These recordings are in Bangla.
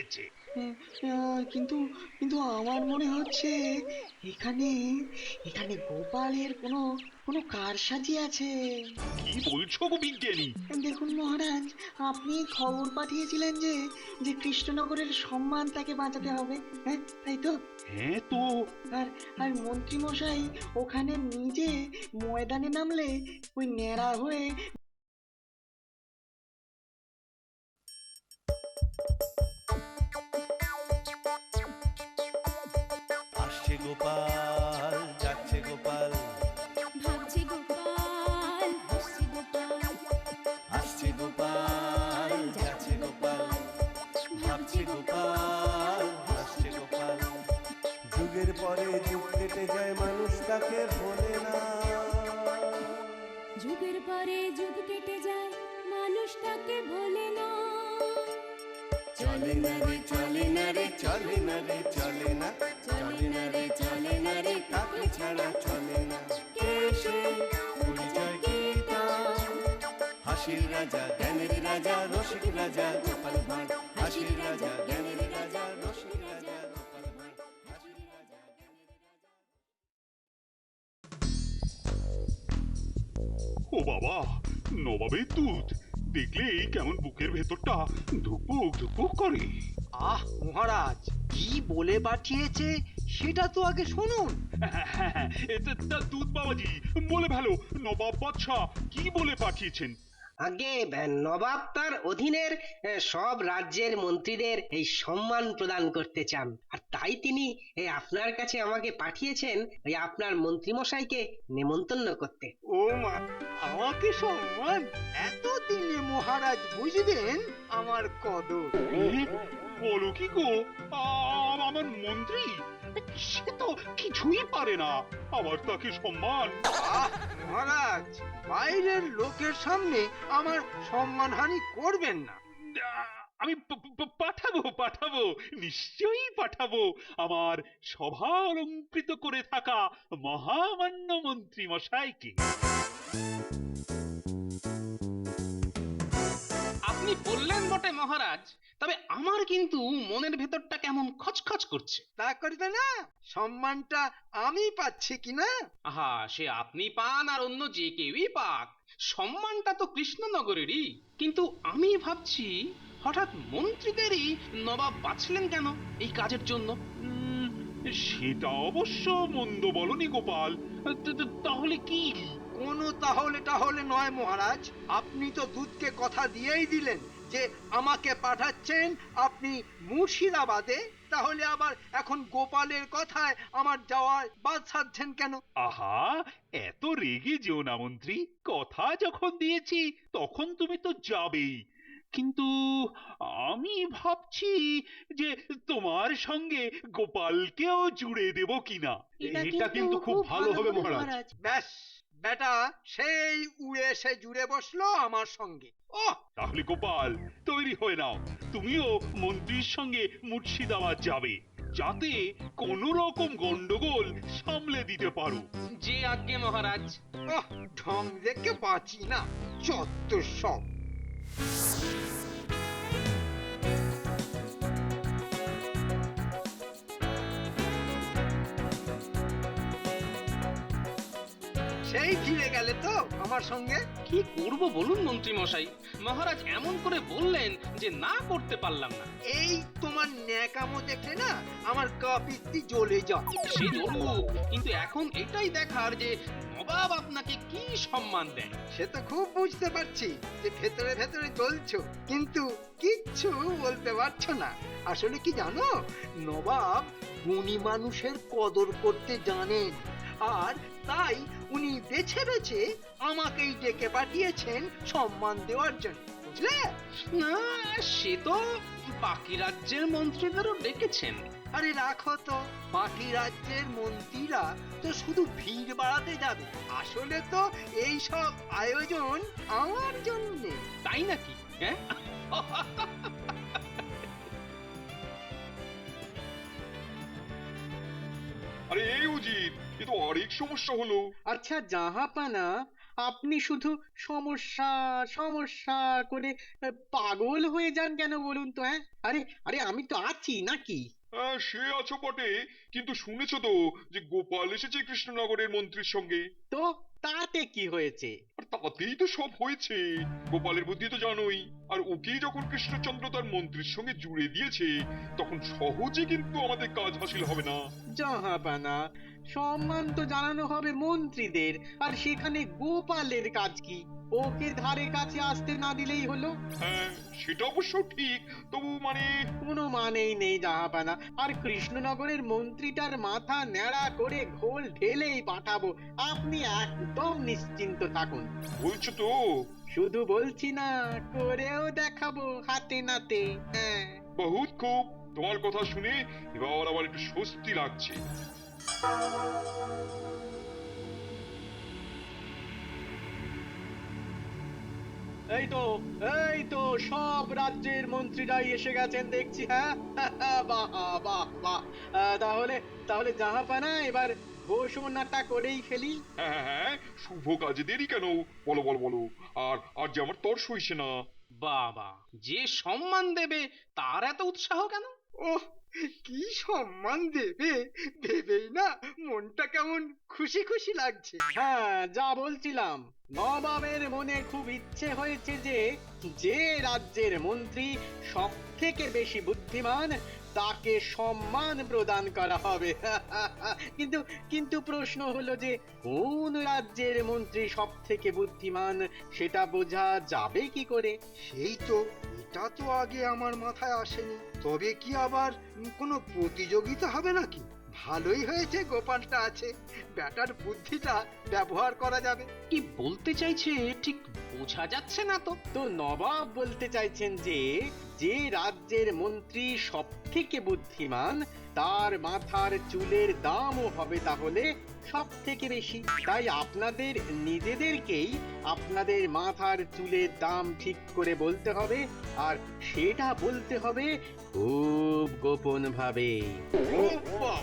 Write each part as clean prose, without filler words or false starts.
হয়েছে। কিন্তু কিন্তু আমার মনে হচ্ছে এখানে এখানে গোপালের কোনো কোনো কারসাজি আছে। কি বলছো গো বিজ্ঞানী? দেখুন মহারাজ, আপনি খবর পাঠিয়েছিলেন যে যে কৃষ্ণনগরের সম্মান তাকে বাঁচাতে হবে, হ্যাঁ তাই তো? হ্যাঁ তো। আর আর মন্ত্রী মশাই ওখানে নিজে ময়দানে নামলে ওই ন্যাড়া হয়ে আসছে গোপাল, যাচ্ছে গোপাল, ভাবছে গোপাল, হাসছে গোপাল, আসছে গোপাল, যাচ্ছে গোপাল, ভাবছে গোপাল, হাসছে গোপাল। যুগের পরে যুগ কেটে যায়, মানুষ তাকে ভোলে না। যুগের পরে যুগ কেটে যায়, মানুষ তাকে ভোলে না। চলে না রে, চলে না রে, চলে না রে, চলে না, চলে না রে, চলে না রে, তাকে ছাড়া চলে না। কে সে? পরিচয় কি তার? হাসির রাজা, জ্ঞানের রাজা, রসিক রাজা গোপাল ভাঁড়। হাসির রাজা, জ্ঞানের রাজা, রসিক রাজা গোপাল ভাঁড়। হাসির রাজা, জ্ঞানের রাজা। ও বাবা, নবাবের দুধ দেখলেই কেমন বুকের ভেতরটা ধুকপুক ধুকপুক করে। আহ মহারাজ, কি বলে পাঠিয়েছে সেটা তো আগে শুনুন। তা দুধ বাবাজি বলে ভালো, নবাব বাদশাহ কি বলে পাঠিয়েছেন? আগে নবাব তার অধীনের সব রাজ্যের মন্ত্রীদের এই সম্মান প্রদান করতে চান, আর তাই তিনি আপনার কাছে আমাকে পাঠিয়েছেন ওই আপনার মন্ত্রীমশাইকে নেমন্তন্ন করতে। ও মা, আমাকে সম্মান? এতদিনে মহারাজ বুঝবেন আমার কদর। বলো কি গো, আমার মন্ত্রী সে তো কিছুই পারে না, আবার তাকে সম্মান? আহ মহারাজ, বাইরের লোকের সামনে আমার সম্মানহানি করবেন না। আমি পাঠাবো পাঠাবো, নিশ্চয়ই পাঠাবো আমার সভা অলঙ্কৃত করে থাকা মহামান্য মন্ত্রী মশাইকে। আপনি বললেন বটে মহারাজ, তবে আমার কিন্তু মনের ভেতরটা কেমন খচখচ করছে। তা করবে না? সম্মানটা আমি পাচ্ছি কিনা? আহা, সে আপনি পান আর অন্য যে কেউই পাক, সম্মানটা তো কৃষ্ণনগরেরই। কিন্তু আমি ভাবছি, হঠাৎ মন্ত্রীদেরই নবাব বাছলেন কেন এই কাজের জন্য? সেটা অবশ্য মন্দ বলনি গোপাল। তাহলে কি? কোনো তাহলে তাহলে নয় মহারাজ, আপনি তো দুধকে কথা দিয়েই দিলেন যে আমাকে পাঠাচ্ছেন আপনি মুর্শিদাবাদে, তাহলে আবার এখন গোপালের কথায় আমার যাওয়ায় বাদ সাধছেন কেন? আহা, এত রেগে যেও না মন্ত্রী, কথা যখন দিয়েছি তখন তুমি তো যাবেই। কিন্তু আমি ভাবছি যে তোমার সঙ্গে গোপালকেও জুড়ে দেব কিনা। এটা কিন্তু খুব ভালো হবে মহারাজ। ব্যাস, বেটা সেই উড়ে এসে জুড়ে বসলো আমার সঙ্গে। ওহ, তাহলে গোপাল তৈরি হয়ে নাও, তুমিও মন্ত্রীর সঙ্গে মুর্শিদাবাদ যাবে, যাতে কোনো রকম গন্ডগোল সামলে দিতে পারো। যে আজ্ঞে মহারাজ। ওহ, ঢং দেখে বাঁচি না, যত সব। সেই ফিরে গেলে তো আমার সঙ্গে। কি করব বলুন মন্ত্রী মশাই, মহারাজ এমন করে বললেন যে না করতে পারলাম না। এই তোমার ন্যাকামো দেখলে না আমার গা পিত্তি জ্বলে যায়। সে জ্বলুক, কিন্তু এখন এটাই দেখার যে নবাব আপনাকে কি সম্মান দেয়। সে তো খুব বুঝতে পারছি যে ভেতরে ভেতরে জ্বলছো, কিন্তু কিচ্ছু বলতে পারছো না। আসলে কি জানো, নবাব গুণী মানুষের কদর করতে জানেন, আর তাই উনি বেছে বেছে আমাকেই ডেকে পাঠিয়েছেন সম্মান দেওয়ার জন্য, বুঝলে? না, সে তো বাকি রাজ্যের মন্ত্রীদেরও ডেকেছেন। আরে রাখো তো, বাকি রাজ্যের মন্ত্রীরা তো শুধু ভিড় বাড়াতে যাবে, আসলে তো এই সব আয়োজন আমার জন্যে। তাই নাকি? হ্যাঁ, আরে এই উজির, এ তো আরেক সমস্যা হলো। আচ্ছা জাহাপানা, আপনি শুধু সমস্যা সমস্যা করে পাগল হয়ে যান কেন বলুন তো? হ্যাঁ, আরে আরে আমি তো আছি নাকি? সে আছো বটে, কিন্তু শুনেছো তো যে গোপাল এসেছে কৃষ্ণনগরের মন্ত্রীর সঙ্গে। তো তাতে কি হয়েছে? আর তাতেই তো সব হয়েছে। গোপালের বুদ্ধি তো জানোই, আর ওকেই যখন কৃষ্ণচন্দ্র তার মন্ত্রীর সঙ্গে জুড়ে দিয়েছে, তখন সহজে কিন্তু আমাদের কাজ হাসিল হবে না। জাহাপানা, সম্মান তো জানানো হবে মন্ত্রীদের, আর সেখানে গোপালের কাজ কি? ওকে ধারে কাছে আসতে না দিলেই হলো। হ্যাঁ, সেটা অবশ্য ঠিক, তবু মানে কোনো মানেই নেই জাহাপানা। আর কৃষ্ণনগরের মন্ত্রীটার মাথা ন্যাড়া করে ঘোল ঢেলেই পাঠাবো, আপনি একদম নিশ্চিন্ত থাকুন। বলছো তো? শুধু বলছি না, করেও দেখাবো হাতে নাতে। হ্যাঁ, বহুত খুব, তোমার কথা শুনে এবার আবার একটু স্বস্তি লাগছে। এই তো সব রাজ্যের মন্ত্রীরাই এসে গেছেন দেখছি। হ্যাঁ, বাহ বাহ বাহ। তাহলে তাহলে জাহাপানা, এবার ঘোষণাটা করেই ফেলি। হ্যাঁ হ্যাঁ হ্যাঁ, শুভ কাজে দেরি কেন? বলো বলো বলো। আর আর যে আমার তর সইছে না। বাবা, যে সম্মান দেবে তার এত উৎসাহ কেন? ওহ, কি সম্মান দেবে ভেবেই না মনটা কেমন খুশি খুশি লাগছে। হ্যাঁ, যা বলছিলাম, নবাবের মনে খুব ইচ্ছে হয়েছে যে যে রাজ্যের মন্ত্রী সব থেকে বেশি বুদ্ধিমান তাকে সম্মান প্রদান করা হবে। কিন্তু কিন্তু প্রশ্ন হলো যে কোন রাজ্যের মন্ত্রী সব থেকে বুদ্ধিমান সেটা বোঝা যাবে কি করে? সেই তো, এটা তো আগে আমার মাথায় আসেনি। তবে কি আবার কোনো প্রতিযোগিতা হবে নাকি? ভালোই হয়েছে গোপালটা আছে, ব্যাটার বুদ্ধিটা ব্যবহার করা যাবে। কি বলতে চাইছে ঠিক বোঝা যাচ্ছে না তো। তো নবাব বলতে চাইছেন যে যে রাজ্যের মন্ত্রী সব থেকে বুদ্ধিমান তার মাথার চুলের দামও হবে তাহলে সব থেকে বেশি। তাই আপনাদের নিজেদেরকেই আপনাদের মাথার চুলের দাম ঠিক করে বলতে হবে, আর সেটা বলতে হবে খুব গোপন ভাবে। ও বাবা,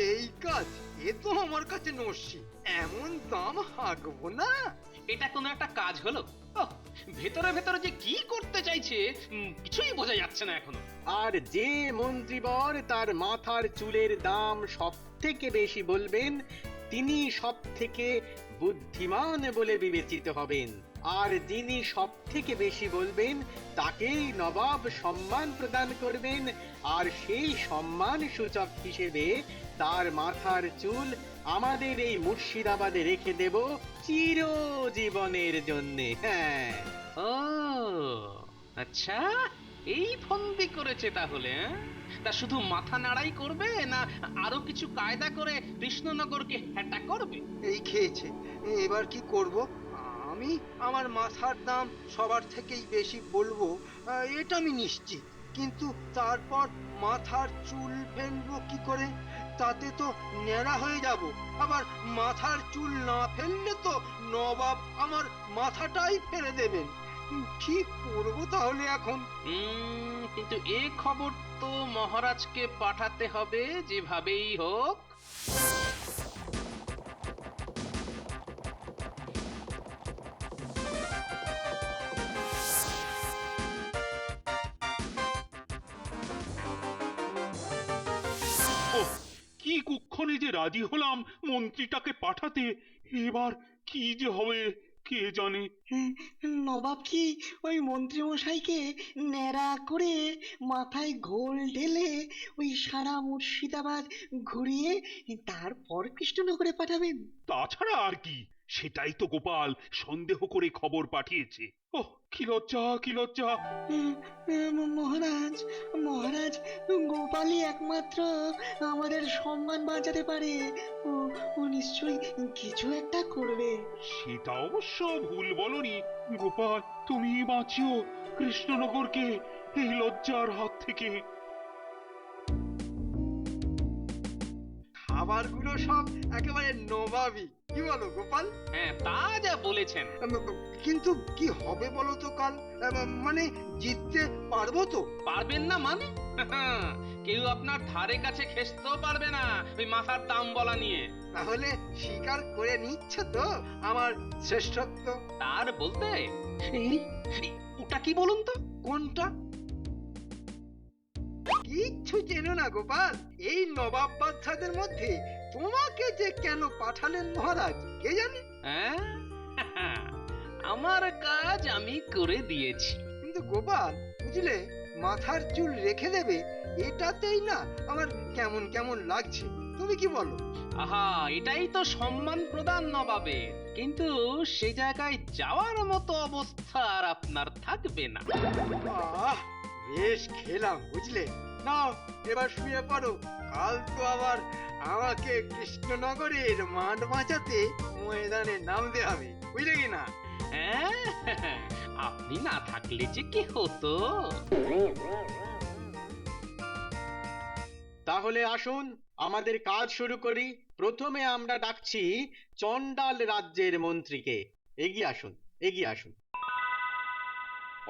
এই কাজ এ তো আমার কাছে নস্যি। এমন দাম হাঁকবো না। এটা কোনো একটা কাজ হলো? ওহ, ভেতরে ভেতরে যে কি করতে চাইছে কিছুই বোঝা যাচ্ছে না এখনো। আর যে মন্ত্রীবর তার মাথার চুলের দাম সব থেকে বেশি বলবেন তিনি সব থেকে বুদ্ধিমান বলে বিবেচিত হবেন। আর যিনি সব থেকে বেশি বলবেন তাকেই নবাব সম্মান প্রদান করবেন, আর সেই সম্মান সূচক হিসেবে তার মাথার চুল আমাদের এই মুর্শিদাবাদে রেখে দেব চিরজীবনের জন্যে। হ্যাঁ, ও আচ্ছা, এই ফন্দি করেছে তাহলে। তা শুধু মাথা নাড়াই করবে, না আরো কিছু কায়দা করে কৃষ্ণনগরকে হ্যাটা করবে? এই খেয়েছে, এবার কি করব? আমি আমার মাথার দাম সবার থেকেই বেশি বলবো, এটা আমি নিশ্চিত। কিন্তু তারপর মাথার চুল ফেলবো কি করে? তাতে তো ন্যাড়া হয়ে যাব। আবার মাথার চুল না ফেললে তো নবাব আমার মাথাটাই ফেলে দেবেন। কি করবো তাহলে এখন? কিন্তু এ খবর তো মহারাজকে পাঠাতে হবে যেভাবেই হোক। ওহ, কি কুক্ষণে যে রাজি হলাম মন্ত্রীটাকে পাঠাতে, এবার কি যে হবে কে জানে। নবাব কি ওই মন্ত্রী মশাইকে ন্যাড়া করে মাথায় ঘোল ঢেলে ওই সারা মুর্শিদাবাদ ঘুরিয়ে তারপর কৃষ্ণনগরে পাঠাবেন? তাছাড়া আর কি, সেটাই তো গোপাল সন্দেহ করে খবর পাঠিয়েছে। ওহ, কি লজ্জা কি লজ্জা। মহারাজ, মহারাজ, গোপালই একমাত্র আমাদের সম্মান বাঁচাতে পারে। ও ও নিশ্চয়ই কিছু একটা করবে। সেটা অবশ্য ভুল বলনি গোপাল, তুমি বাঁচিও কৃষ্ণনগরকে এই লজ্জার হাত থেকে। খাবারগুলো সব একেবারে নবাবই, কি বলো গোপাল? হ্যাঁ, তা যা বলেছেন। কিন্তু কি হবে বলো তো কাল? মানে জিততে পারবো তো? পারবেন না মানে? কেউ আপনার ধারে কাছে ঘেঁষতেও পারবে না ওই মাথার দাম বলা নিয়ে। তাহলে স্বীকার করে নিচ্ছ তো আমার শ্রেষ্ঠত্ব? তার বলতে এই ওটা কি বলুন তো? কোনটা? কিচ্ছু চেনো না গোপাল? এই নবাব বাদশাদের মধ্যে তোমাকে যে কেন পাঠালেন মহারাজ কে জানে? হ্যাঁ আমার কাজ আমি করে দিয়েছি। কিন্তু গোপাল বুঝলে, মাথার চুল রেখে দেবে এটাতেই না আমার কেমন কেমন লাগছে, তুমি কি বলো? আহা, এটাই তো সম্মান প্রদান নবাবের, কিন্তু সে জায়গায় যাওয়ার মতো অবস্থা আর আপনার থাকবে না। আহ, বেশ খেলাম বুঝলে। নাও এবার শুয়ে পড়ো, কাল তো আবার আমাকে কৃষ্ণনগরের মাঠ বাঁচাতে ময়দানে নামতে হবে, বুঝলে কি না? হ্যাঁ আপনি না থাকলে যে কি হতো। তাহলে আসুন আমাদের কাজ শুরু করি। প্রথমে আমরা ডাকছি চণ্ডাল রাজ্যের মন্ত্রীকে। এগিয়ে আসুন, এগিয়ে আসুন।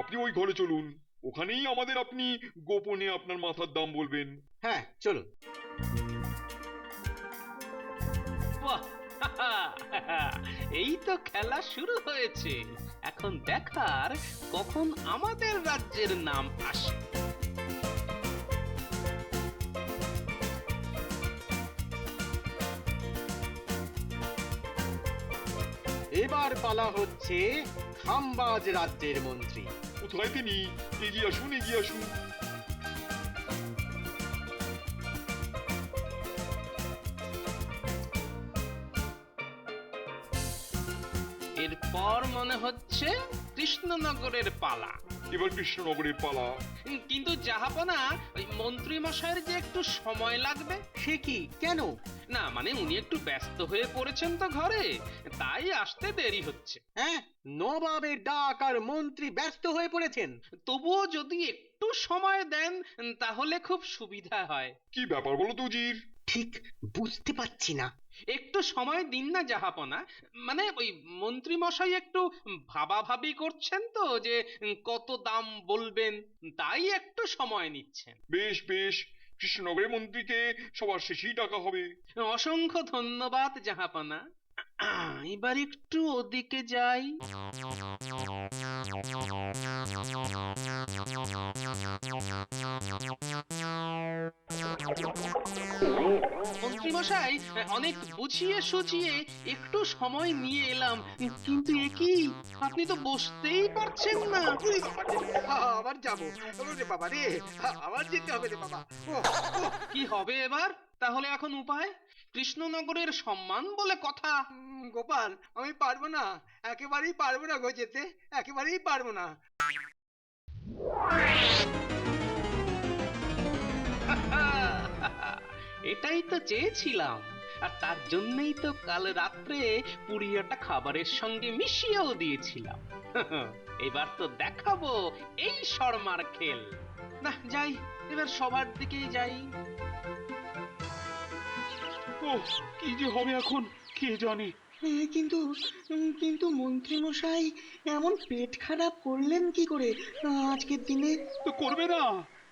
আপনি ওই ঘরে চলুন, ওখানেই আমাদের আপনি গোপনে আপনার মাথার দাম বলবেন। হ্যাঁ চলুন। বাহ, এই তো খেলা শুরু হয়েছে। এখন দেখার কখন আমাদের রাজ্যের নাম আসে। এবার পালা হচ্ছে খাম্বাজ রাজ্যের মন্ত্রী। কোথায় তিনি? এগিয়ে আসুন, এগিয়ে আসুন। এরপর মনে হচ্ছে কৃষ্ণনগরের পালা। এবার কৃষ্ণনগরের পালা। কিন্তু জাহাপনা, ওই মন্ত্রী মশাইয়ের যে একটু সময় লাগবে। সে কি, কেন? না মানে উনি একটু ব্যস্ত হয়ে পড়েছেন তো ঘরে, তাই আসতে দেরি হচ্ছে। হ্যাঁ, নবাবের ডাক আর মন্ত্রী ব্যস্ত হয়ে পড়েছেন। তবুও যদি একটু সময় দেন তাহলে খুব সুবিধা হয়। কি ব্যাপার বলো তো উজির? ঠিক বুঝতে পারছি না। একটু সময় দিন না জাহাপনা। মানে ওই মন্ত্রী মশাই একটু ভাবাভাবি করছেন তো যে কত দাম বলবেন, তাই একটু সময় নিচ্ছেন। বেশ বেশ, কৃষ্ণনগরের মন্ত্রীকে সবার শেষেই ডাকা হবে। অসংখ্য ধন্যবাদ জাহাপনা। এবার একটু ওদিকে যাই। মন্ত্রী মশাই, অনেক বুঝিয়ে সুঝিয়ে একটু সময় নিয়ে এলাম, কিন্তু এ কি, আপনি তো বসতেই পারছেন না। ওরে বাবা রে, আবার যাবো? ওরে বাবা রে, আবার যেতে হবে রে বাবা। কি হবে এবার? তাহলে এখন উপায়? কৃষ্ণনগরের সম্মান বলে কথা। গোপাল, আমি পারবো না, একেবারেই পারবো না গো যেতে, একেবারেই পারবো না। এটাই তো চেয়েছিলাম, আর তার জন্যই তো কাল রাত্রে পুড়িয়াটা খাবারের সঙ্গে মিশিয়েও দিয়েছিলাম। এবার তো দেখাবো এই শর্মার খেল। না যাই, এবার সবার দিকেই যাই। ওহ, কি যে হবে এখন কে জানে। কিন্তু কিন্তু মন্ত্রী মশাই এমন পেট খারাপ করলেন কি করে আজকের দিনে? তো করবে না,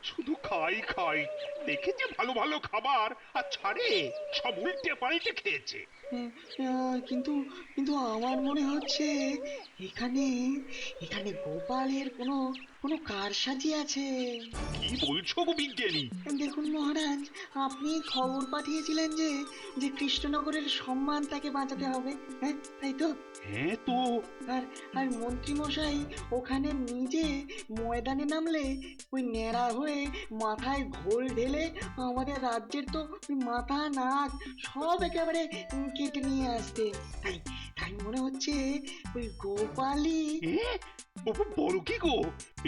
শুধু খাই খাই। দেখেছে ভালো ভালো খাবার আর ছাড়ে, সব উল্টে পাল্টে খেয়েছে। কিন্তু কিন্তু আমার মনে হচ্ছে এখানে এখানে গোপালের কোনো কোনো কারসাজি আছে। কি বলছো গো বিজ্ঞানী? দেখুন মহারাজ, আপনি খবর পাঠিয়েছিলেন যে যে কৃষ্ণনগরের সম্মান তাকে বাঁচাতে হবে, হ্যাঁ তাই তো? হ্যাঁ তো। আর আর মন্ত্রী মশাই ওখানে নিজে ময়দানে নামলে ওই ন্যাড়া হয়ে মাথায় ঘোল ঢেলে আমাদের রাজ্যের তো ওই মাথা নাক সব একেবারে কেটে নিয়ে আসতে। তাই তাই মনে হচ্ছে ওই গোপালই। বলো কি গো,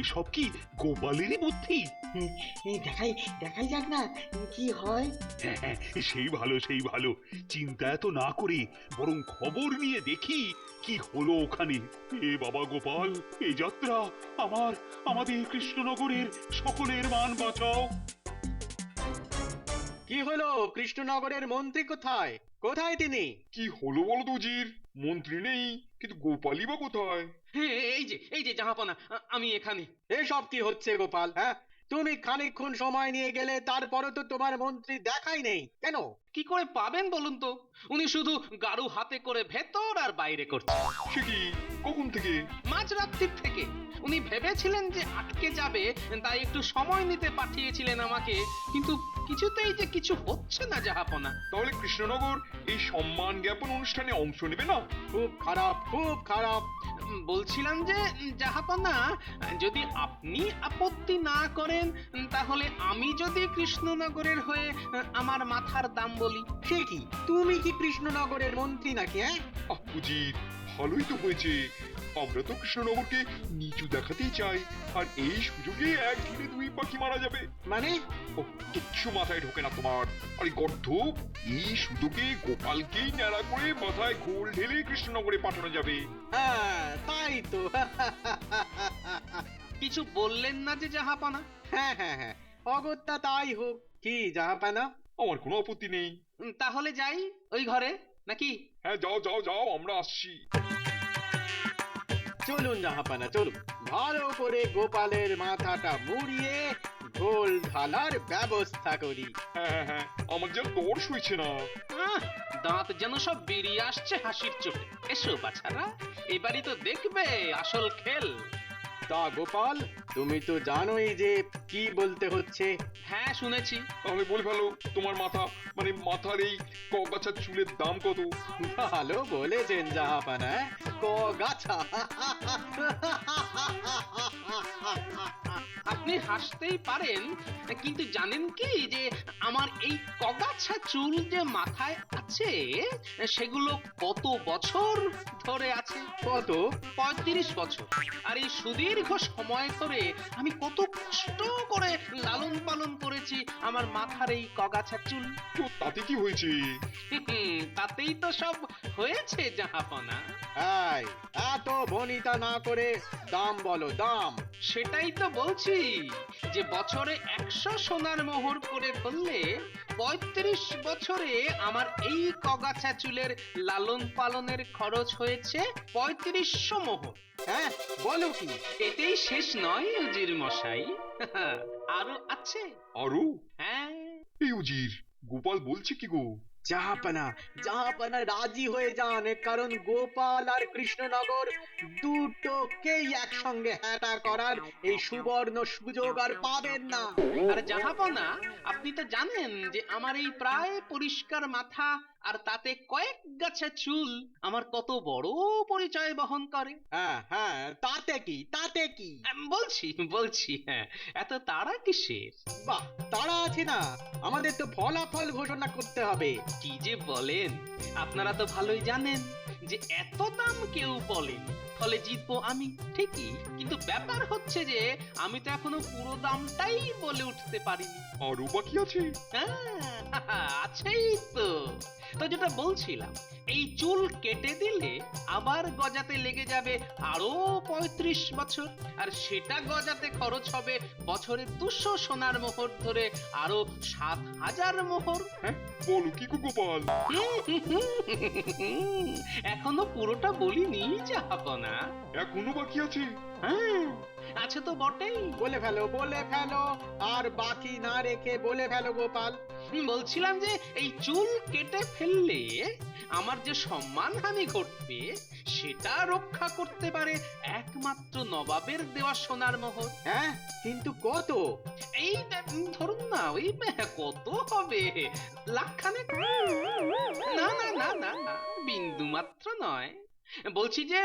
এসব কি গোপালেরই বুদ্ধি? এই দেখাই দেখাই যাক না কি হয়। হ্যাঁ হ্যাঁ, সেই ভালো সেই ভালো। চিন্তা এত না করে বরং খবর নিয়ে দেখি কি হলো ওখানে। এ বাবা গোপাল, এই যাত্রা আমাদের কৃষ্ণনগরের সকলের মান বাঁচাও। কি হলো? কৃষ্ণনগরের মন্ত্রী কোথায়? কোথায় তিনি? কি হলো বলো তো উজির? মন্ত্রী নেই, কিন্তু গোপালই বা কোথায়? হ্যাঁ, এই যে জাহাপনা, আমি এখানে। এসব কি হচ্ছে গোপাল? হ্যাঁ, তুমি খানিকক্ষণ সময় নিয়ে গেলে, তারপরে তো তোমার মন্ত্রী দেখাই নেই কেন? কি করে পাবেন বলুন তো? উনি শুধু গাড়ু হাতে করে ভেতর আর বাইরে করছেন। সে কি, কখন থেকে? মাঝরাত্রির থেকে। উনি ভেবেছিলেন যে আটকে যাবে, তাই একটু সময় নিতে পাঠিয়েছিলেন আমাকে, কিন্তু কিছুতেই যে কিছু হচ্ছে না জাহাপনা। তাহলে কৃষ্ণনগর এই সম্মান জ্ঞাপন অনুষ্ঠানে অংশ নেবে না? খুব খারাপ, খুব খারাপ। বলছিলাম যে জাহাপনা, যদি আপনি আপত্তি না করেন, তাহলে আমি যদি কৃষ্ণনগরের হয়ে আমার মাথার দাম বলি। সে কি, তুমি কি কৃষ্ণনগরের মন্ত্রী নাকি? হ্যাঁ, উজির, ভালোই তো হয়েছে। আমরা তো কৃষ্ণনগরকে নিচু দেখাতেই চাই, আর এই সুযোগে এক ঢিলে দুই পাখি মারা যাবে। মানে? ও, কিচ্ছু মাথায় ঢোকে না তোমার। আরে গর্ধ, এই সুযোগে গোপালকেই ন্যাড়া করে মাথায় ঘোল ঢেলে কৃষ্ণনগরে পাঠানো যাবে। হ্যাঁ, তাই তো। কিছু বললেন না যে জাহাপনা? হ্যাঁ হ্যাঁ হ্যাঁ, অগত্যা তাই হোক। কি জাহাপানা? আমার কোনো আপত্তি নেই। তাহলে যাই ওই ঘরে নাকি? হ্যাঁ, যাও যাও যাও, আমরা আসছি। চলুন জাহাপানা, চলুন। ভালো করে গোপালের মাথাটা মুড়িয়ে ঢোল ঢালার ব্যবস্থা করি। হ্যাঁ হ্যাঁ হ্যাঁ, আমার যেন দর সইছে না। আহ, দাঁত যেন সব বেরিয়ে আসছে হাসির চোটে। এসো বাছারা, এবারই তো দেখবে আসল খেল। তা গোপাল, তুমি তো জানোই যে কি বলতে হচ্ছে। হ্যাঁ, শুনেছি। তাহলে বলে ফেলো, তোমার মাথা মানে মাথার এই কগাছার চুলের দাম কত? ভালো বলেছেন জাহাপানা, গাছা। আপনি হাসতেই পারেন, কিন্তু জানেন কি যে আমার এই কগাছা চুল যে মাথায় আছে, সেগুলো কত বছর ধরে আছে? কত? 35 বছর। আর এই সুদীর্ঘ সময় ধরে আমি কত কষ্ট করে লালন পালন করেছি আমার মাথার এই কগাছা চুল। তো তাতে কি হয়েছে? তাতেই তো সব হয়েছে জাহাপনা। এই, এত বনিতা না করে দাম বলো, দাম। সেটাই তো বলছি, যে বছরে 100 সোনার মোহর করে ধরলে 35 বছরে আমার এই কগাছা চুলের লালন পালনের খরচ হয়েছে 3500 মোহর। হ্যাঁ, বলো কি? এতেই শেষ নয় উজির মশাই, আরো আছে। আরো? হ্যাঁ। এই উজির, গোপাল বলছে কি গো? জাহাপানা, জাহাপানা রাজি হয়ে যান, কারণ গোপাল আর কৃষ্ণনগর দুটোকেই একসঙ্গে হ্যাটা করার এই সুবর্ণ সুযোগ আর পাবেন না। আর জাহাপনা, আপনি তো জানেন যে আমার এই প্রায় পরিষ্কার মাথা আর তাতে কয়েক গাছা চুল আমার কত বড় পরিচয় বহন করে। হ্যাঁ হ্যাঁ, তাতে কি, তাতে কি? বলছি বলছি, হ্যাঁ, এত তাড়া কিসের? বাহ, তারা আছে না, আমাদের তো ফলাফল ঘোষণা করতে হবে। কি যে বলেন, আপনারা তো ভালোই জানেন যে এত দাম কেউ বলেন, ফলে জিতবো আমি ঠিকই, কিন্তু ব্যাপার হচ্ছে যে আমি তো এখনো পুরো দামটাই বলে উঠতে পারিনি। আরো বাকি আছে? হ্যাঁ, আছেই তো। তো যেটা বলছিলাম, এই চুল কেটে দিলে আবার গজাতে লেগে যাবে আরো 35 বছর, আর সেটা গজাতে খরচ হবে বছরে 200 সোনার মোহর ধরে আরো 7000 মোহর। হ্যাঁ, বলো কি গো গোপাল? এখনো পুরোটা বলিনি জাহাপনা। এখনো বাকি আছে? হ্যাঁ, আছে তো বটেই। বলে ফেলো, বলে ফেলো, আর বাকি না রেখে বলে ফেলো গোপাল। বলছিলাম যে এই চুল কেটে ফেললে আমার যে সম্মানহানি ঘটবে, সেটা রক্ষা করতে পারে একমাত্র নবাবের দেওয়া সোনার মোহর। হ্যাঁ, কিন্তু কত? এই ধরুন না, ওই কত হবে, লাখখানেক। না না না না না, বিন্দু মাত্র নয়। বলছি যে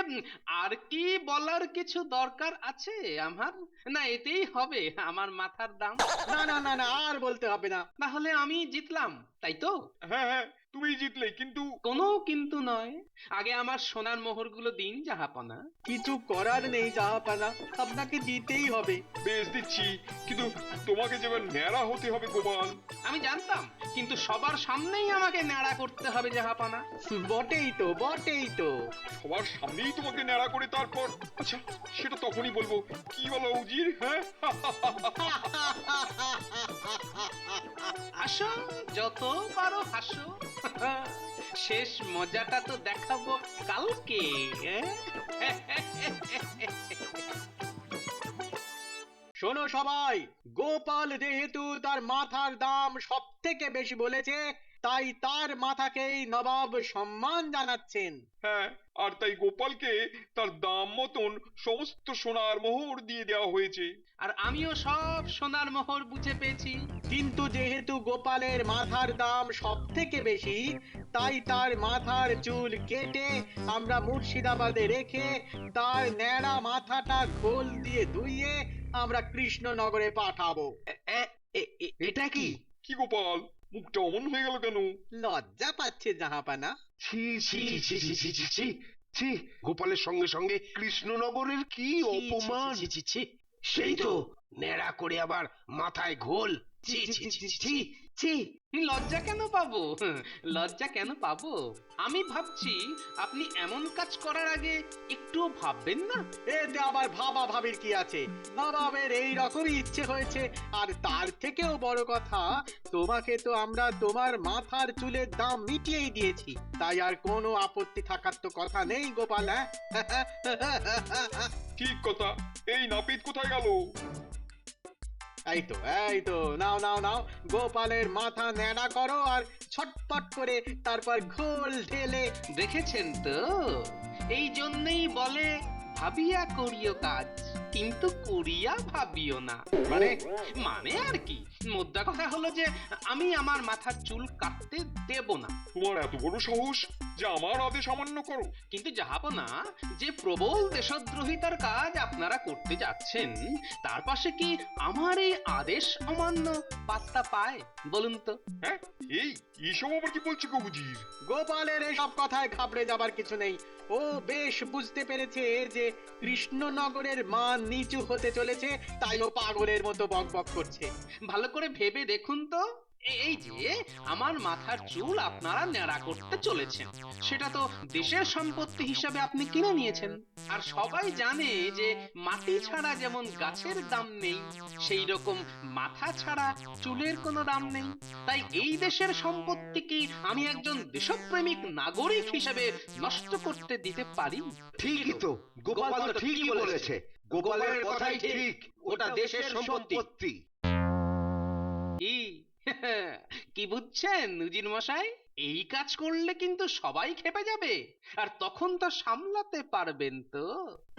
আর কি বলার কিছু দরকার আছে আমার? না, এতেই হবে আমার মাথার দাম। না না না না, আর বলতে হবে না। তাহলে আমি জিতলাম, তাই তো? হ্যাঁ হ্যাঁ, তুমি জিতলে, কিন্তু কোনো কিন্তু নয়, আগে আমার সোনার মোহরগুলো দিন জাহাপনা। কিছু করার নেই জাহাপানা, আপনাকে দিতেই হবে। বেশ দিচ্ছি, কিন্তু তোমাকে যেবার ন্যাড়া হতে হবে গোপাল। আমি জানতাম, কিন্তু সবার সামনেই আমাকে ন্যাড়া করতে হবে জাহাপনা। বটেই তো, বটেই তো। সবার সামনেই তোমাকে ন্যাড়া করে তারপর? আচ্ছা, সেটা তখনই বলবো। কি বলো উজির? হ্যাঁ, হাসো, যত পারো হাসো। শেষ মজাটা তো দেখাবো কালকে। শোনো সবাই, গোপাল যেহেতু তার মাথার দাম সব থেকে বেশি বলেছে, তাই তার মাথাকেই নবাব সম্মান জানাচ্ছেন। হ্যাঁ, আর তাই গোপালকে তার দাম মতন সমস্ত সোনার মোহর দিয়ে দেওয়া হয়েছে। আর আমিও সব সোনার মোহর বুঝে পেয়েছি। কিন্তু যেহেতু গোপালের মাথার দাম সব থেকে বেশি, তাই তার মাথার চুল কেটে আমরা মুর্শিদাবাদে রেখে তার ন্যাড়া মাথাটা ঘোল দিয়ে ধুইয়ে আমরা কৃষ্ণনগরে পাঠাবো। এটা কি? কি গোপাল, মুখটা অমন হয়ে গেল কেন? লজ্জা পাচ্ছে জাহাপানা। ছি ছি ছি ছি ছি ছি ছি ছি, গোপালের সঙ্গে সঙ্গে কৃষ্ণনগরের কি অপমান! সেই তো ন্যাড়া করে আবার মাথায় ঘোল! ছি ছি ছি ছি ছি! লজ্জা কেন পাবো? লজ্জা কেন পাবো? আমি ভাবছি আপনি এমন কাজ করার আগে একটুও ভাববেন না। এতে আবার ভাবা ভাবির কি আছে? নবাবের এই রকমই ইচ্ছে হয়েছে। আর তার থেকেও বড় কথা, তোমাকে তো আমরা তোমার মাথার চুলের দাম মিটিয়েই দিয়েছি, তাই আর কোনো আপত্তি থাকার তো কথা নেই গোপাল। হ্যাঁ ঠিক কথা। এই নাপিত কোথায় গেল? এই তো নাও নাও নাও, গোপালের মাথা ন্যাড়া করো আর ছটপট করে তারপর ঘোল ঢেলে। দেখেছেন তো, এই জন্যই বলে ভাবিয়া করিও কাজ, কিন্তু করিয়া ভাবিও না। মানে আর কি, মোদ্দা কথা হলো যে আমি আমার মাথার চুল কাটতে দেব না। তোমার এত বড় সাহস যে আমার আদেশ অমান্য করো? কিন্তু যাহাপনা, যে প্রবল দেশদ্রোহিতার কাজ আপনারা করতে যাচ্ছেন, তার পাশে কি আমার এই আদেশ অমান্য পাত্তা পায় বলুন তো? হ্যাঁ, এইসব আবার কি বলছে কবুজির? গোপালের এসব কথায় ঘাবড়ে যাবার কিছু নেই। ও বেশ বুঝতে পেরেছে যে কৃষ্ণনগরের মান নিচু হতে চলেছে, তাই ও পাগলের মতো বকবক করছে। ভালো করে ভেবে দেখুন তো, এই যে আমার মাথার চুল আপনারা ন্যাড়া করতে চলেছেন, সেটা তো দেশের সম্পত্তি হিসাবে আপনি কিনে নিয়েছেন। আর সবাই জানে যে মাটি ছাড়া যেমন গাছের দাম নেই, সেই রকম মাথা ছাড়া চুলের কোনো দাম নেই। তাই এই দেশের সম্পত্তি কি আমি একজন দেশপ্রেমিক নাগরিক হিসাবে নষ্ট করতে দিতে পারি? ঠিকই তো, গোপাল তো ঠিকই বলেছে। গোপালের কথাই ঠিক, ওটা দেশের সম্পত্তি। কি বুঝছেন উজির মশাই? এই কাজ করলে কিন্তু সবাই খেপে যাবে, আর তখন তো সামলাতে পারবেন তো?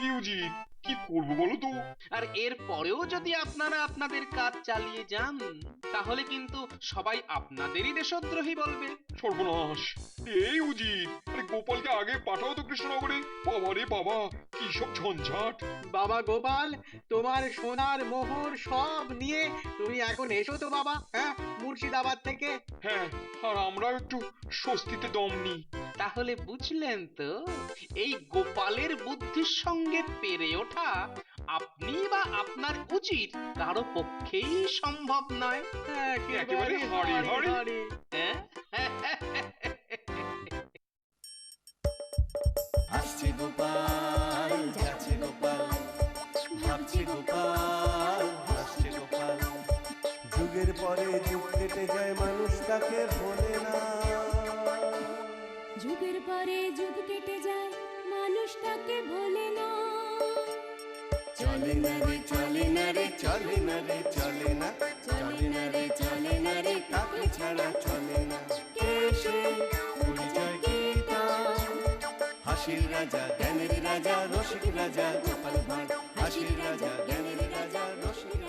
ইউজি, কি করবো বলো তো? আর এর পরেও যদি আপনারা আপনাদের কাজ চালিয়ে যান, তাহলে কিন্তু সবাই আপনাদেরই দেশদ্রোহী বলবে। সর্বনাশ! এই উজি, আরে গোপালকে আগে পাঠাও তো কৃষ্ণনগরে। বাবা রে বাবা, কি সব ঝঞ্ঝাট! বাবা গোপাল, তোমার সোনার মোহর সব নিয়ে তুমি এখন এসো তো বাবা, হ্যাঁ, মুর্শিদাবাদ থেকে। হ্যাঁ, আর আমরাও একটু স্বস্তিতে দম নিই। তাহলে বুঝলেন তো, এই গোপালের বুদ্ধির সঙ্গে পেরে ওঠা আপনি বা আপনার উচিত কারো পক্ষেই সম্ভব নয়। একেবারে হাড়ি হাড়ি। হ্যাঁ? আসছে গোপাল, যাচ্ছে গোপাল, ভাবছে গোপাল, হাসছে গোপাল। যুগের পরে যুগ কেটে যায়, মানুষ তাকে ভোলে না। যুগের পরে যুগ কেটে যায়, মানুষ তাকে ভোলে না। চলে না রে চলে না রে চলে না রে চলে না, চলে না রে চলে না রে কাকে ছাড়া চলে না। কেশে পরিচয় গীতা, হাসির রাজা জ্ঞানের রাজা রসিক রাজা গোপাল ভাঁড়। হাসির রাজা জ্ঞানের রাজা রসিক